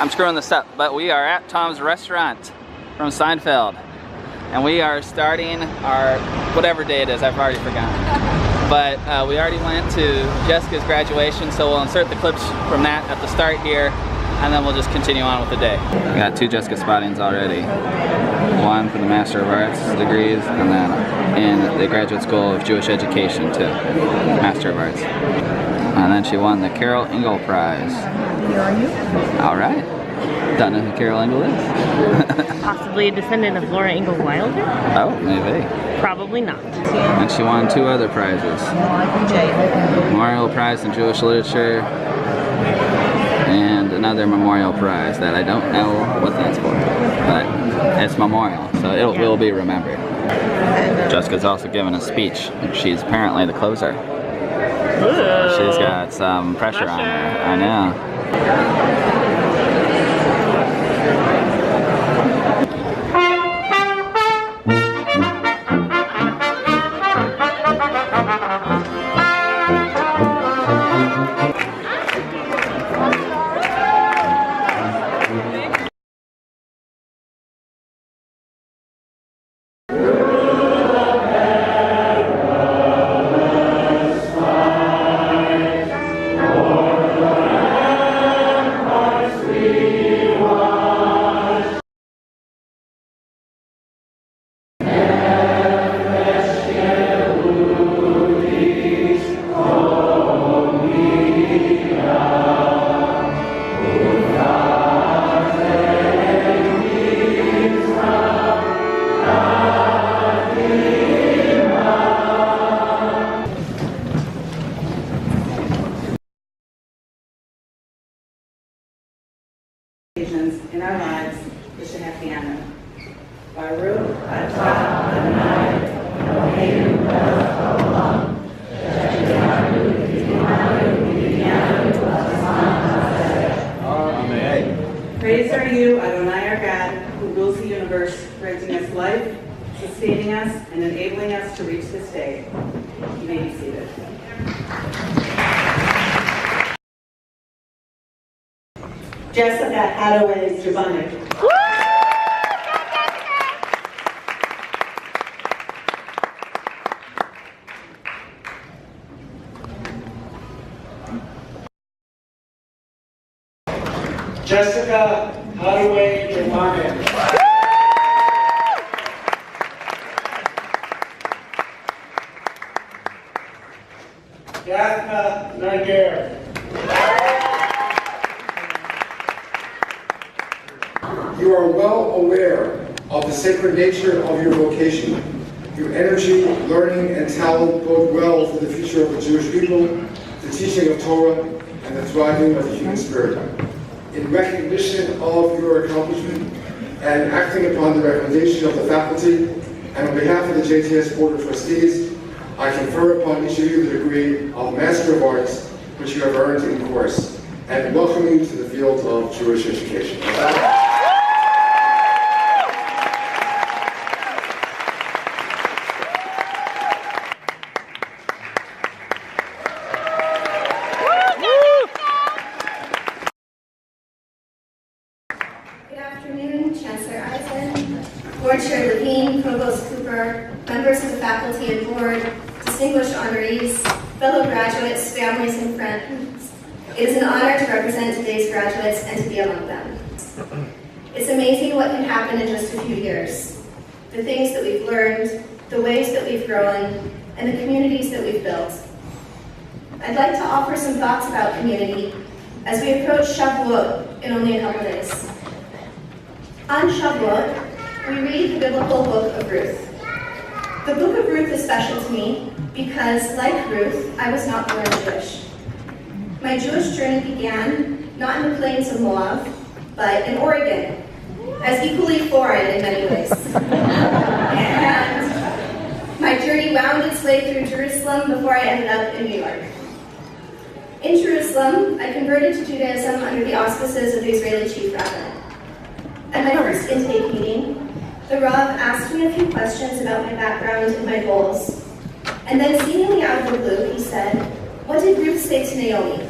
I'm screwing this up, but we are at Tom's Restaurant from Seinfeld. And we are starting our, whatever day it is, I've already forgotten. But we already went to Jessica's graduation, so we'll insert the clips from that at the start here, and then we'll just continue on with the day. We got 2 Jessica spottings already. One for the Master of Arts degrees, and then in the Graduate School of Jewish Education too, Master of Arts. And then she won the Carol Engel Prize. Here are you? All right. Don't know who Carol Engel is. Possibly a descendant of Laura Ingalls Wilder? Oh, maybe. Probably not. And she won 2 other prizes. Memorial Prize in Jewish Literature and another memorial prize that I don't know what that's for, but it's memorial, so it will be remembered. Jessica's also given a speech, and she's apparently the closer. Ooh. She's got some pressure on her. I know. In our lives, which should have piano. Baruch Praise are you, Adonai our God, who rules the universe, granting us life, sustaining us, and enabling us to reach this day. You may be seated. Jessica Hathaway Jabonic. Jessica Hathaway Jabonic. Daphna Niger. You are well aware of the sacred nature of your vocation. Your energy, learning, and talent bode well for the future of the Jewish people, the teaching of Torah, and the thriving of the human spirit. In recognition of your accomplishment and acting upon the recommendation of the faculty, and on behalf of the JTS Board of Trustees, I confer upon each of you the degree of Master of Arts, which you have earned in course, and welcome you to the field of Jewish education. Chancellor Eisen, Board Chair Levine, Provost Cooper, members of the faculty and board, distinguished honorees, fellow graduates, families, and friends. It is an honor to represent today's graduates and to be among them. It's amazing what can happen in just a few years. The things that we've learned, the ways that we've grown, and the communities that we've built. I'd like to offer some thoughts about community as we approach Shavuot in only a couple days. On Shavuot, we read the biblical book of Ruth. The book of Ruth is special to me because, like Ruth, I was not born Jewish. My Jewish journey began not in the plains of Moab, but in Oregon, as equally foreign in many ways. And my journey wound its way through Jerusalem before I ended up in New York. In Jerusalem, I converted to Judaism under the auspices of the Israeli chief rabbi. At my first intake meeting, the Rav asked me a few questions about my background and my goals. And then, seemingly out of the blue, he said, "What did Ruth say to Naomi?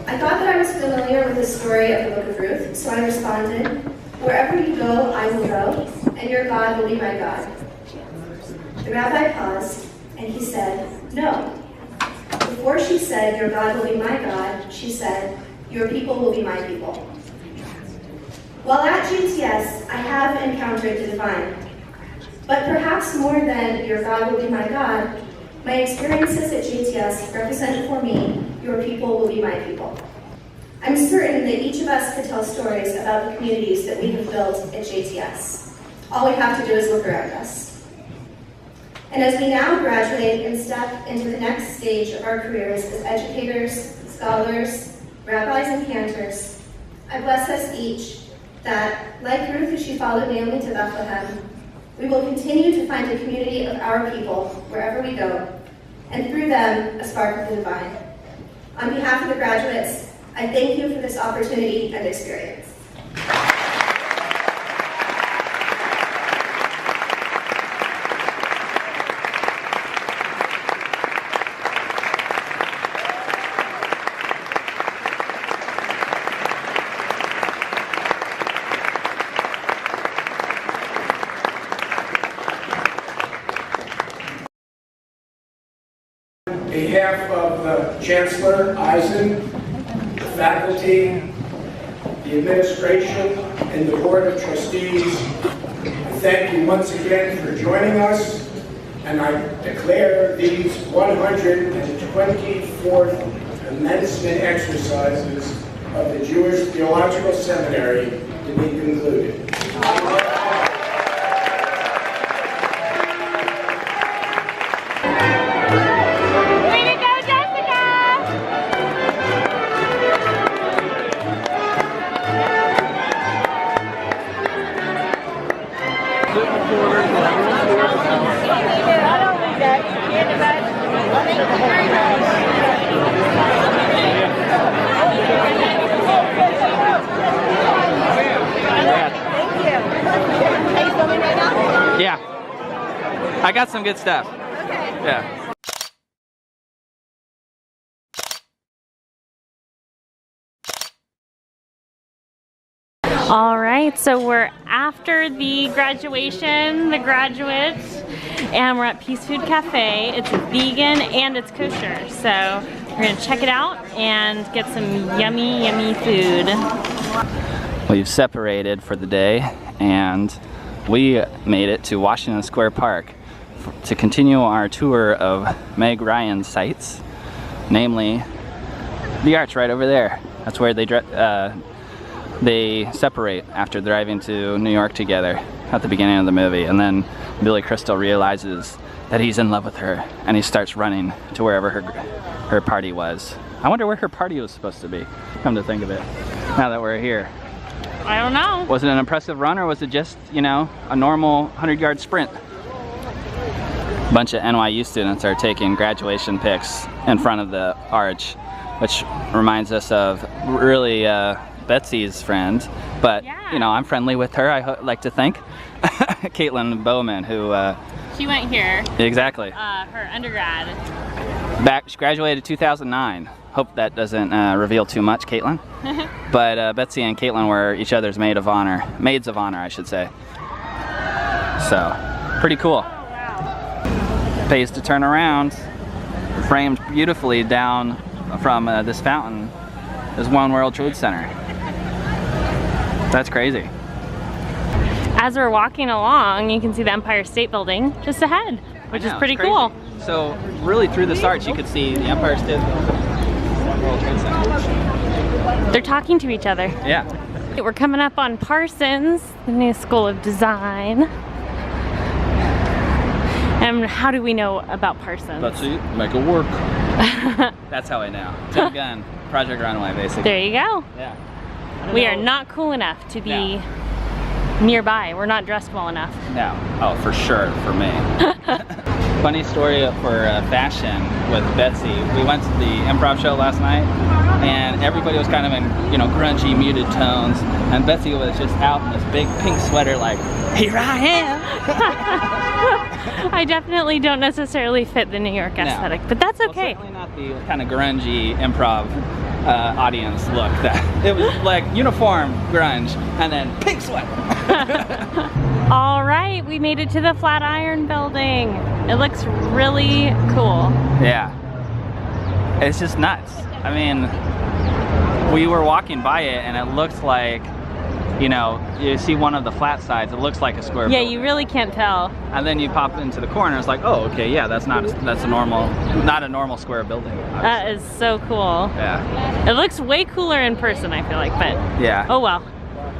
I thought that I was familiar with the story of the book of Ruth, so I responded, wherever you go, I will go, and your God will be my God. The rabbi paused, and he said, no. Before she said, your God will be my God, she said, your people will be my people. While at GTS, I have encountered the divine. But perhaps more than your God will be my God, my experiences at GTS represent for me, your people will be my people. I'm certain that each of us could tell stories about the communities that we have built at JTS. All we have to do is look around us. And as we now graduate and step into the next stage of our careers as educators, scholars, rabbis, and cantors, I bless us each that, like Ruth as she followed Naomi to Bethlehem, we will continue to find a community of our people wherever we go, and through them, a spark of the divine. On behalf of the graduates, I thank you for this opportunity and experience. On behalf of the Chancellor Eisen, the faculty, the administration, and the Board of Trustees, I thank you once again for joining us, and I declare these 124th commencement exercises of the Jewish Theological Seminary to be concluded. Yeah. I got some good stuff. Okay. Yeah. All right, so we're after the graduation, the graduates, and we're at Peace Food Cafe. It's vegan and it's kosher, so we're gonna check it out and get some yummy, yummy food. We've separated for the day, and we made it to Washington Square Park to continue our tour of Meg Ryan's sites, namely the arch right over there. That's where they separate after driving to New York together at the beginning of the movie, and then Billy Crystal realizes that he's in love with her, and he starts running to wherever her party was. I wonder where her party was supposed to be, come to think of it, now that we're here. I don't know. Was it an impressive run, or was it just, you know, a normal 100-yard sprint? A bunch of NYU students are taking graduation pics in front of the arch, which reminds us of really Betsy's friend, but yeah, you know, I'm friendly with her, I like to think. Caitlin Bowman, who she went here. Exactly. Her undergrad. She graduated 2009. Hope that doesn't reveal too much, Caitlin. But Betsy and Caitlin were each other's maids of honor, I should say. So, pretty cool. Oh, wow. Pays to turn around. Framed beautifully down from this fountain is One World Trade Center. That's crazy. As we're walking along, you can see the Empire State Building just ahead, which is pretty cool. So, really through this arch, you could see the Empire State Building. World Trade Center. They're talking to each other. Yeah. We're coming up on Parsons, the new School of Design. And how do we know about Parsons? Let's see, make it work. That's how I know. Tim Gunn, Project Runway, basically. There you go. Yeah. We are not cool enough to be nearby. We're not dressed well enough. No. Oh, for sure, for me. Funny story for fashion with Betsy. We went to the improv show last night, and everybody was kind of in, you know, grungy, muted tones, and Betsy was just out in this big pink sweater like, here I am! I definitely don't necessarily fit the New York aesthetic, but that's okay. Well, certainly not the kind of grungy improv audience look. That it was like uniform grunge and then pink sweat. All right, we made it to the Flatiron Building. It looks really cool. Yeah, it's just nuts. I mean, we were walking by it and it looks like, you know, you see one of the flat sides, it looks like a square building. You really can't tell. And then you pop into the corner, it's like, oh, okay, yeah, that's not a normal square building. Obviously. That is so cool. Yeah. It looks way cooler in person, I feel like, but yeah. Oh well.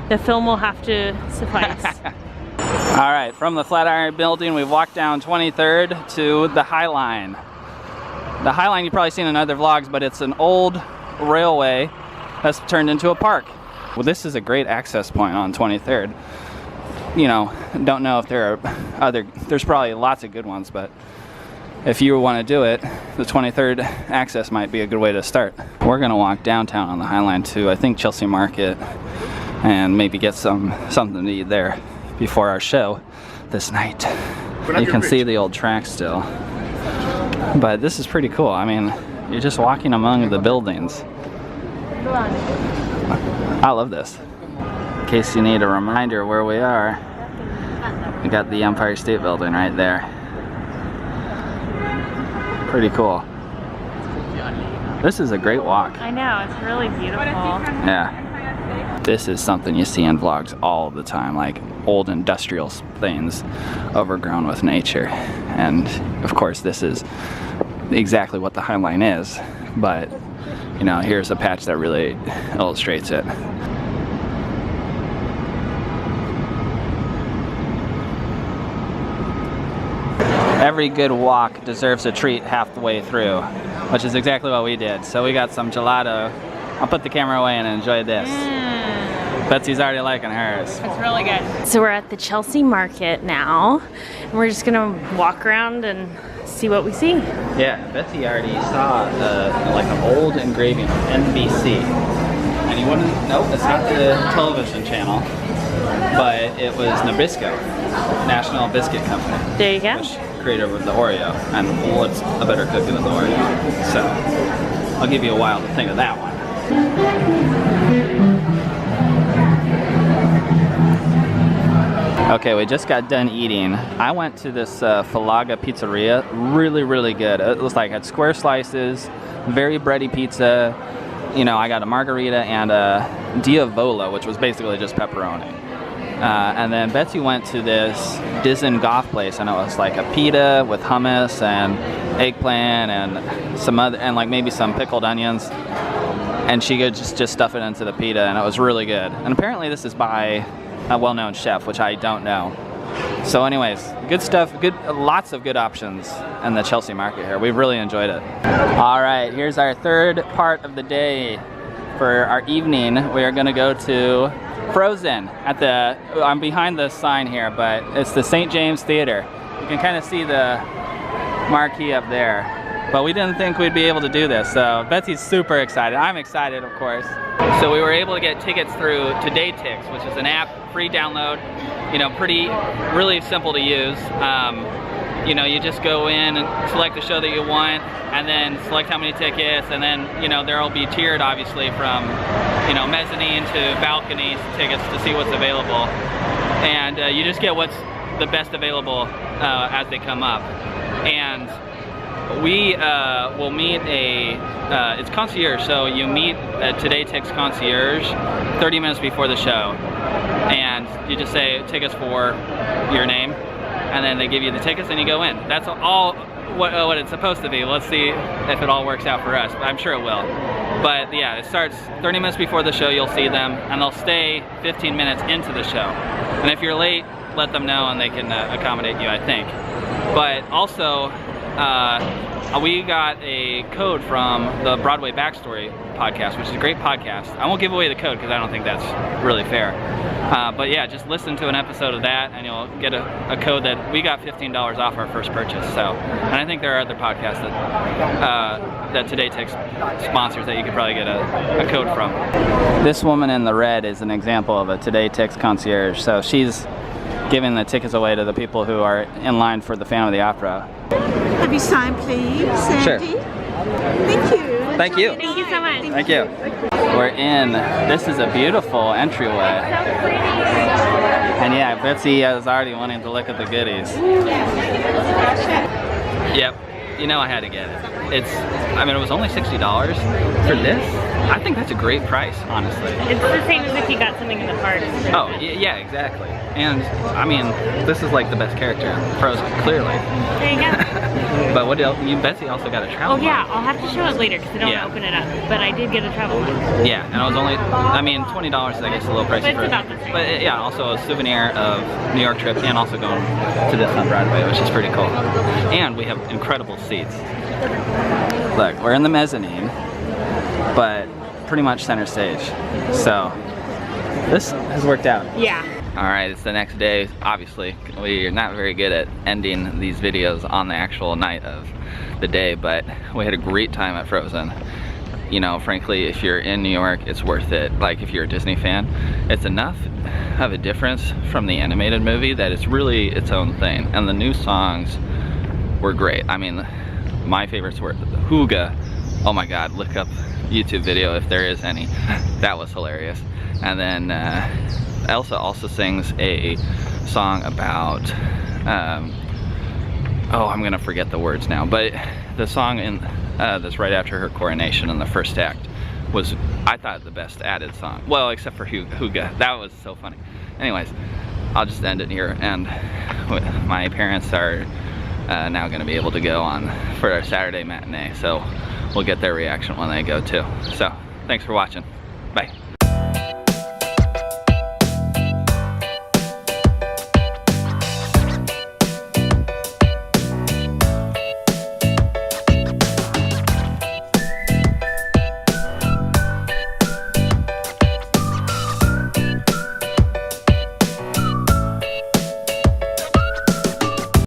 The film will have to suffice. All right, from the Flatiron Building, we've walked down 23rd to the High Line. The High Line you've probably seen in other vlogs, but it's an old railway that's turned into a park. Well, this is a great access point on 23rd. You know, don't know if there are there's probably lots of good ones, but if you want to do it, the 23rd access might be a good way to start. We're gonna walk downtown on the High Line to, I think, Chelsea Market, and maybe get something to eat there before our show this night. You can see the old tracks still. But this is pretty cool. I mean, you're just walking among the buildings. I love this. In case you need a reminder where we are, we got the Empire State Building right there. Pretty cool. This is a great walk. I know, it's really beautiful. Yeah. This is something you see in vlogs all the time, like old industrial things overgrown with nature. And of course this is exactly what the High Line is, but you know, here's a patch that really illustrates it. Every good walk deserves a treat halfway through, which is exactly what we did. So we got some gelato. I'll put the camera away and enjoy this. Betsy's already liking hers. It's really good. So we're at the Chelsea Market now, and we're just gonna walk around and see what we see. Yeah, Betsy already saw like an old engraving of NBC. And you wouldn't, nope, it's not the television channel, but it was Nabisco, National Biscuit Company. There you go. Which creator of the Oreo, and what's a better cookie than the Oreo? So, I'll give you a while to think of that one. Okay, we just got done eating. I went to this Falaga pizzeria, really, really good. It was like, had square slices, very bready pizza. You know, I got a margarita and a diavola, which was basically just pepperoni. And then Betsy went to this Dizen Goff place, and it was like a pita with hummus and eggplant and some other, and like maybe some pickled onions. And she could just stuff it into the pita, and it was really good. And apparently this is by a well-known chef, which I don't know. So anyways, good stuff, lots of good options in the Chelsea Market here. We've really enjoyed it. All right, here's our third part of the day. For our evening, we are gonna go to Frozen at the, I'm behind the sign here, but it's the St. James Theater. You can kind of see the marquee up there. But we didn't think we'd be able to do this, so Betsy's super excited. I'm excited, of course. So we were able to get tickets through Today Tix, which is an app, free download, you know, really simple to use. You know, you just go in and select the show that you want, and then select how many tickets, and then, you know, there will be tiered, obviously, from, you know, mezzanine to balcony tickets to see what's available. And you just get what's the best available as they come up. And we will meet it's concierge, so you meet a Today Tix concierge 30 minutes before the show. And you just say, tickets for your name, and then they give you the tickets and you go in. That's all what it's supposed to be. Let's see if it all works out for us, but I'm sure it will. But yeah, it starts 30 minutes before the show, you'll see them, and they'll stay 15 minutes into the show. And if you're late, let them know and they can accommodate you, I think. But also, we got a code from the Broadway Backstory podcast, which is a great podcast. I won't give away the code because I don't think that's really fair. But yeah, just listen to an episode of that and you'll get a code that we got $15 off our first purchase. So, and I think there are other podcasts that Today Tix sponsors that you could probably get a code from. This woman in the red is an example of a Today Tix concierge. So she's giving the tickets away to the people who are in line for the Phantom of the Opera. Have you signed, please, Sandy? Sure. Thank you. Thank you. Thank you so much. Thank you. We're in. This is a beautiful entryway. And yeah, Betsy is already wanting to look at the goodies. Yep. You know I had to get it. I mean, it was only $60 for this. I think that's a great price, honestly. It's the same as if you got something in the park. Oh, yeah, exactly. And, I mean, this is like the best character, Frozen, clearly. There you go. But what else? Betsy also got a travel mug. Yeah, I'll have to show it later because I don't want to open it up. But I did get a travel mug. Yeah, and it was only, I mean, $20 I guess a little pricey But it's about the same. But yeah, also a souvenir of New York trip and also going to this on Broadway, which is pretty cool. And we have incredible seats. Look, we're in the mezzanine, but pretty much center stage. So this has worked out. Yeah. Alright, it's the next day. Obviously, we're not very good at ending these videos on the actual night of the day, but we had a great time at Frozen. You know, frankly, if you're in New York, it's worth it. Like, if you're a Disney fan, it's enough of a difference from the animated movie that it's really its own thing. And the new songs were great. I mean, my favorites were Hygge. Oh my god, look up YouTube video if there is any. That was hilarious. And then Elsa also sings a song about oh, I'm gonna forget the words now, but the song in that's right after her coronation in the first act was, I thought, the best added song. Well, except for Hygge. That was so funny. Anyways, I'll just end it here, and my parents are now gonna be able to go on for our Saturday matinee, so we'll get their reaction when they go too. So, thanks for watching. Bye.